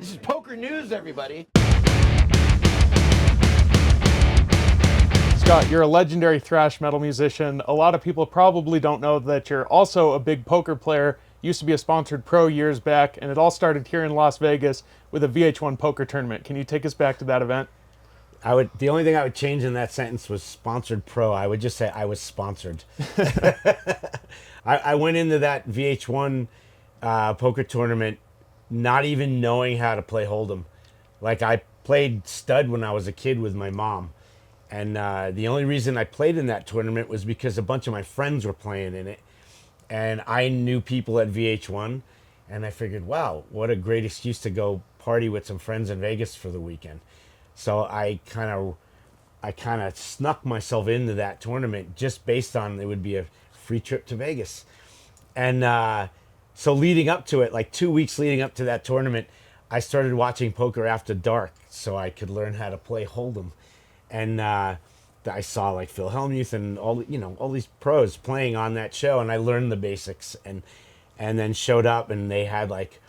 This is PokerNews, everybody. Scott, you're a legendary thrash metal musician. A lot of people probably don't know that you're also a big poker player. Used to be a sponsored pro years back, and it all started here in Las Vegas with a VH1 poker tournament. Can you take us back to that event? The only thing I would change in that sentence was sponsored pro. I would just say I was sponsored. I went into that VH1 poker tournament not even knowing how to play Hold'em. Like, I played stud when I was a kid with my mom. And the only reason I played in that tournament was because a bunch of my friends were playing in it. And I knew people at VH1. And I figured, wow, what a great excuse to go party with some friends in Vegas for the weekend. So I kind of snuck myself into that tournament just based on it would be a free trip to Vegas. And so leading up to it, like 2 weeks leading up to that tournament, I started watching Poker After Dark so I could learn how to play Hold'em. And I saw like Phil Hellmuth and all these pros playing on that show, and I learned the basics. And then showed up, and they had like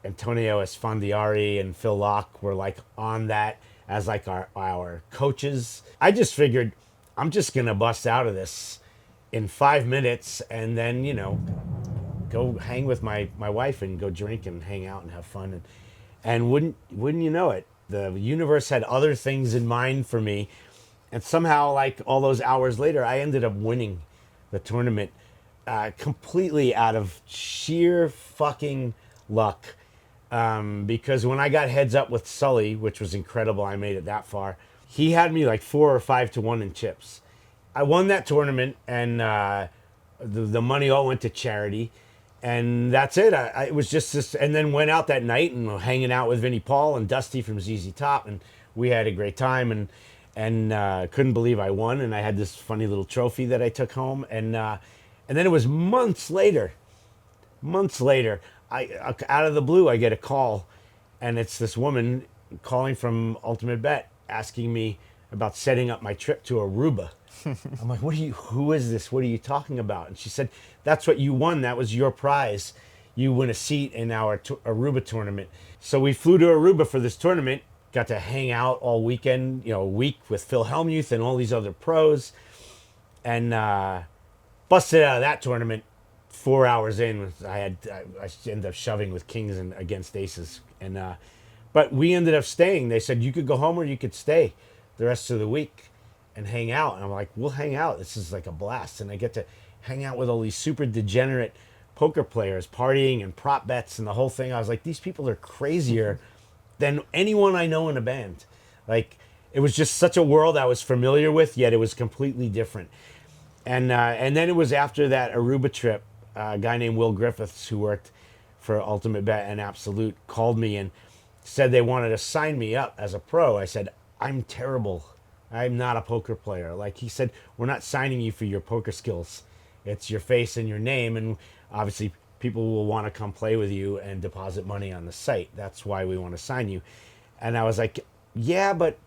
Antonio Esfandiari and Phil Locke were like on that as like our coaches. I just figured I'm just gonna bust out of this in 5 minutes, and then go hang with my wife and go drink and hang out and have fun. And wouldn't you know it, the universe had other things in mind for me. And somehow, like all those hours later, I ended up winning the tournament completely out of sheer fucking luck. Because when I got heads up with Sully, which was incredible, I made it that far, he had me like 4 or 5 to 1 in chips. I won that tournament, and the money all went to charity. And that's it. It was just this, and then went out that night and hanging out with Vinnie Paul and Dusty from ZZ Top, and we had a great time, and couldn't believe I won. And I had this funny little trophy that I took home, and then it was months later, I out of the blue I get a call, and it's this woman calling from Ultimate Bet asking me about setting up my trip to Aruba. I'm like, who is this? What are you talking about? And she said, that's what you won. That was your prize. You win a seat in our Aruba tournament. So we flew to Aruba for this tournament, got to hang out all weekend, a week with Phil Hellmuth and all these other pros, and busted out of that tournament 4 hours in. I ended up shoving with kings and against aces. But we ended up staying. They said you could go home or you could stay the rest of the week and hang out. And I'm like, we'll hang out. This is like a blast. And I get to hang out with all these super degenerate poker players, partying and prop bets and the whole thing. I was like, these people are crazier than anyone I know in a band. Like, it was just such a world I was familiar with, yet it was completely different. And then it was after that Aruba trip, a guy named Will Griffiths, who worked for Ultimate Bet and Absolute, called me and said they wanted to sign me up as a pro. I said, I'm terrible. I'm not a poker player. Like, he said, we're not signing you for your poker skills. It's your face and your name, and obviously people will want to come play with you and deposit money on the site. That's why we want to sign you. And I was like, yeah, but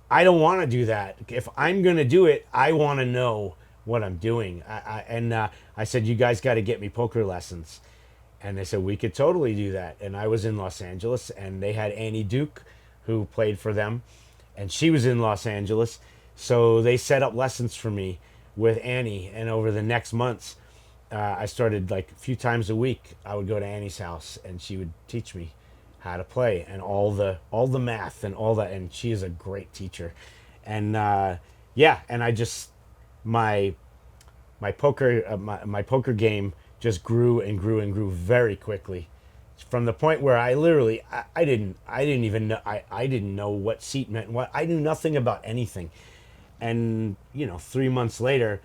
I don't want to do that. If I'm going to do it, I want to know what I'm doing. I said, you guys got to get me poker lessons. And they said, we could totally do that. And I was in Los Angeles, and they had Annie Duke, who played for them, and she was in Los Angeles. So they set up lessons for me with Annie. And over the next months, I started like a few times a week. I would go to Annie's house, and she would teach me how to play and all the math and all that. And she is a great teacher. And and I just my poker game just grew and grew and grew very quickly, from the point where I literally I didn't even know I didn't know what seat meant what. I knew nothing about anything. And 3 months later,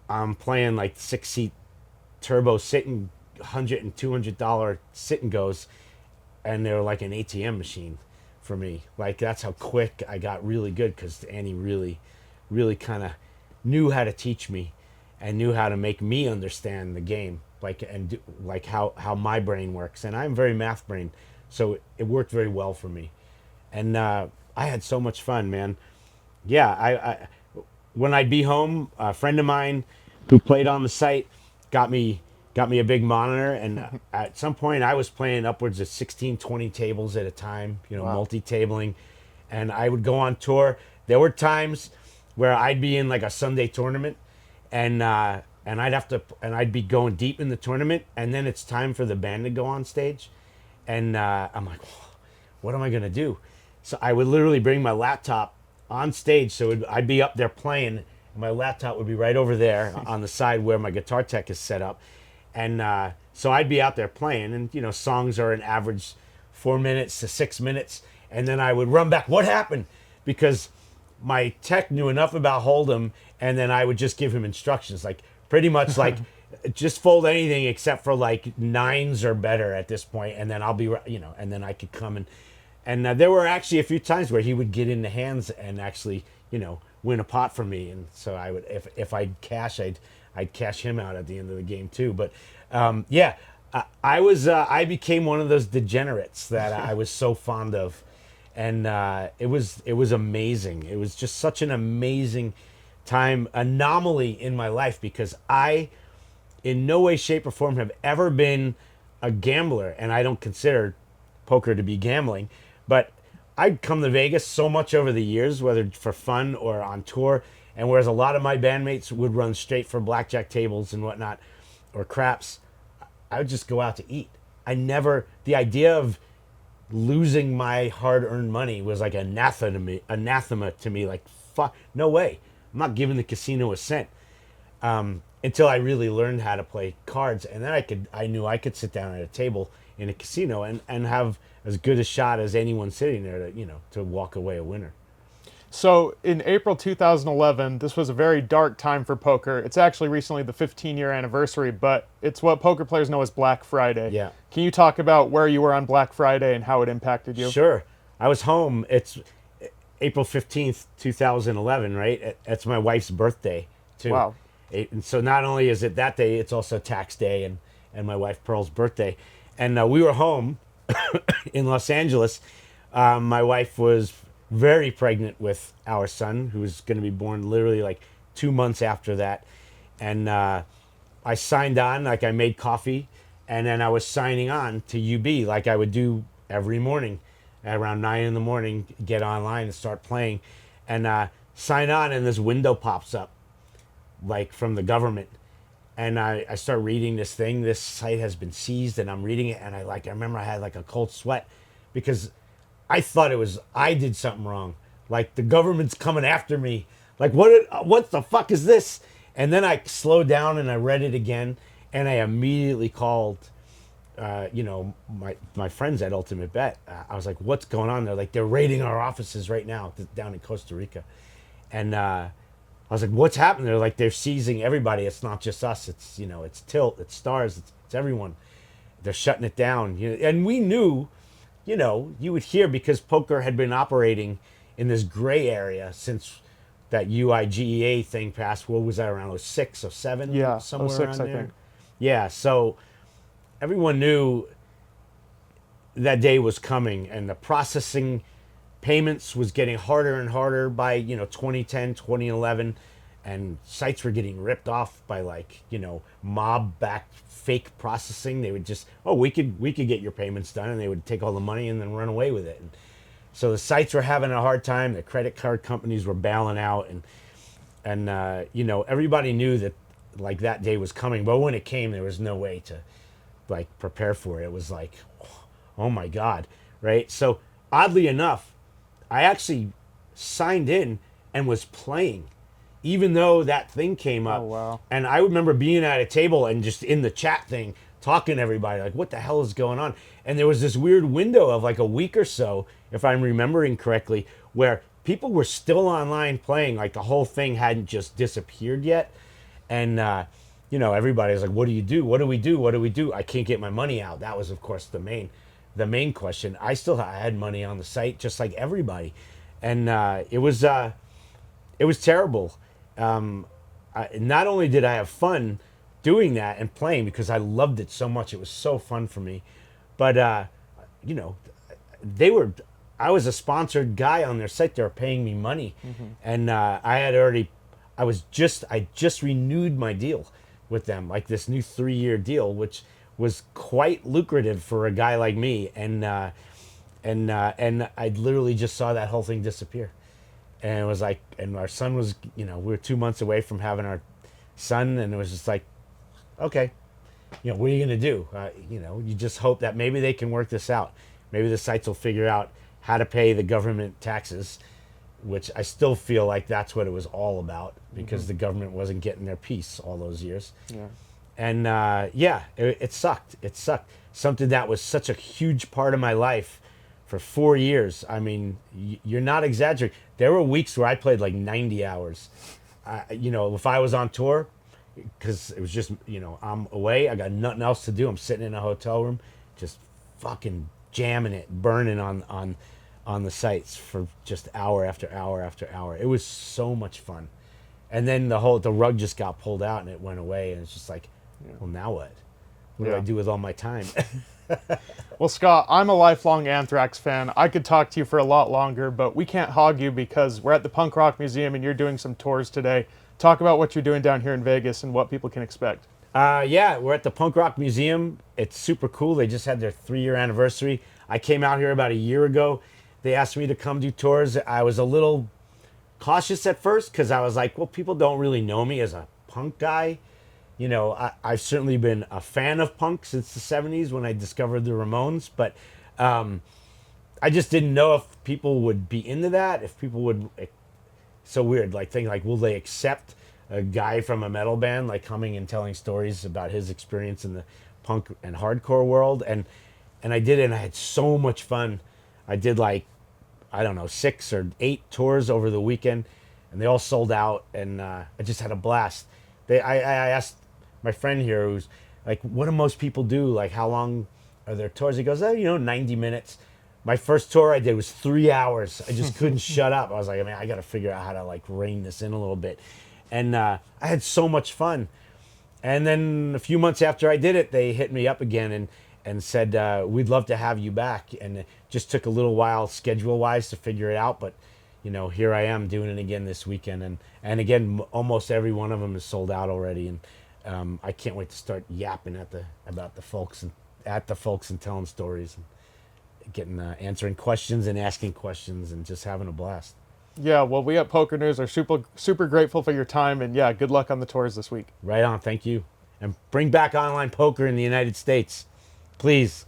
I'm playing like 6-seat turbo sitting $100 and $200 sit and goes, and they were like an ATM machine for me. Like, that's how quick I got really good, because Annie really kind of knew how to teach me and knew how to make me understand the game, like how my brain works. And I'm very math brain, so it worked very well for me. And I had so much fun, man. Yeah, I when I'd be home, a friend of mine who played on the site got me got me a big monitor, and at some point I was playing upwards of 16, 20 tables at a time, Wow. multi-tabling, and I would go on tour. There were times where I'd be in like a Sunday tournament, and I'd be going deep in the tournament, and then it's time for the band to go on stage, and I'm like, what am I gonna do? So I would literally bring my laptop on stage, so I'd be up there playing, and my laptop would be right over there on the side where my guitar tech is set up, and so I'd be out there playing, and songs are an average 4 minutes to 6 minutes, and then I would run back. What happened? Because my tech knew enough about Hold'em, and then I would just give him instructions, like pretty much like just fold anything except for like nines or better at this point, and then I'll be, and then I could come and there were actually a few times where he would get in the hands and actually, win a pot for me, and so I would, if I'd cash, I'd cash him out at the end of the game too. But I became one of those degenerates that I was so fond of. And it was amazing. It was just such an amazing anomaly in my life, because I, in no way, shape, or form, have ever been a gambler, and I don't consider poker to be gambling. But I'd come to Vegas so much over the years, whether for fun or on tour, and whereas a lot of my bandmates would run straight for blackjack tables and whatnot, or craps, I would just go out to eat. The idea of losing my hard-earned money was like anathema to me. Like, fuck, no way. I'm not giving the casino a cent. Until I really learned how to play cards, and then I knew I could sit down at a table in a casino and have as good a shot as anyone sitting there to walk away a winner. So in April 2011, this was a very dark time for poker. It's actually recently the 15-year anniversary, but it's what poker players know as Black Friday. Yeah. Can you talk about where you were on Black Friday and how it impacted you? Sure. I was home. It's April 15th, 2011, right? It's my wife's birthday, too. Wow. And so not only is it that day, it's also tax day and my wife Pearl's birthday. And we were home in Los Angeles. My wife was very pregnant with our son, who was going to be born literally like 2 months after that. And I signed on, like I made coffee, and then I was signing on to UB like I would do every morning at around 9 in the morning, get online and start playing, and sign on, and this window pops up like from the government. And I start reading this thing. This site has been seized, and I'm reading it, and I remember I had like a cold sweat, because I thought I did something wrong. Like, the government's coming after me. Like, what the fuck is this? And then I slowed down and I read it again, and I immediately called, my friends at Ultimate Bet. I was like, what's going on? They're like, they're raiding our offices right now down in Costa Rica. And I was like, what's happening? They're like, they're seizing everybody. It's not just us. It's, it's Tilt, it's Stars, it's everyone. They're shutting it down. And we knew, you would hear, because poker had been operating in this gray area since that UIGEA thing passed. What was that, around 06, 07? Yeah, somewhere 06, around I there. think. Yeah, so everyone knew that day was coming, and the processing payments was getting harder and harder by 2010, 2011, and sites were getting ripped off by mob-backed fake processing. They would just, we could get your payments done, and they would take all the money and then run away with it. And so the sites were having a hard time. The credit card companies were bailing out, and everybody knew that that day was coming. But when it came, there was no way to prepare for it. It was like, oh my God, right? So oddly enough, I actually signed in and was playing, even though that thing came up. Oh, wow. And I remember being at a table and just in the chat thing, talking to everybody, like, what the hell is going on? And there was this weird window of like a week or so, if I'm remembering correctly, where people were still online playing, like the whole thing hadn't just disappeared yet. And, everybody was like, what do you do? What do we do? What do we do? I can't get my money out. That was, of course, the main question. I had money on the site, just like everybody. And it was terrible. Not only did I have fun doing that and playing, because I loved it so much, it was so fun for me, but I was a sponsored guy on their site. They were paying me money. Mm-hmm. And I just renewed my deal with them, like this new 3-year deal, which was quite lucrative for a guy like me. And I literally just saw that whole thing disappear. And it was like, and our son was, we were 2 months away from having our son, and it was just like, okay, what are you going to do? You just hope that maybe they can work this out. Maybe the sites will figure out how to pay the government taxes, which I still feel like that's what it was all about, because the government wasn't getting their piece all those years. Yeah. And it sucked. It sucked. Something that was such a huge part of my life for 4 years. I mean, you're not exaggerating. There were weeks where I played like 90 hours. If I was on tour, because it was just, I'm away, I got nothing else to do. I'm sitting in a hotel room, just fucking jamming it, burning on the sites for just hour after hour after hour. It was so much fun. And then the rug just got pulled out and it went away. And it's just like, well, now what? What do I do with all my time? Well, Scott, I'm a lifelong Anthrax fan. I could talk to you for a lot longer, but we can't hog you because we're at the Punk Rock Museum and you're doing some tours today. Talk about what you're doing down here in Vegas and what people can expect. We're at the Punk Rock Museum. It's super cool. They just had their 3-year anniversary. I came out here about a year ago. They asked me to come do tours. I was a little cautious at first because I was like, well, people don't really know me as a punk guy. I've certainly been a fan of punk since the 70s when I discovered the Ramones, but I just didn't know if people would be into that, if people would, so weird, like think like, will they accept a guy from a metal band like coming and telling stories about his experience in the punk and hardcore world? And I did it, and I had so much fun. I did like, I don't know, 6 or 8 tours over the weekend, and they all sold out, and I just had a blast. I asked my friend here, who's like, what do most people do? Like, how long are their tours? He goes, 90 minutes. My first tour I did was 3 hours. I just couldn't shut up. I was like, I got to figure out how to like rein this in a little bit. And I had so much fun. And then a few months after I did it, they hit me up again and said, we'd love to have you back. And it just took a little while schedule-wise to figure it out. But, here I am doing it again this weekend. And again, almost every one of them is sold out already. And I can't wait to start yapping about the folks and telling stories and getting answering questions and asking questions and just having a blast. Yeah, well, we at PokerNews are super grateful for your time, and yeah, good luck on the tours this week. Right on, thank you. And bring back online poker in the United States, please.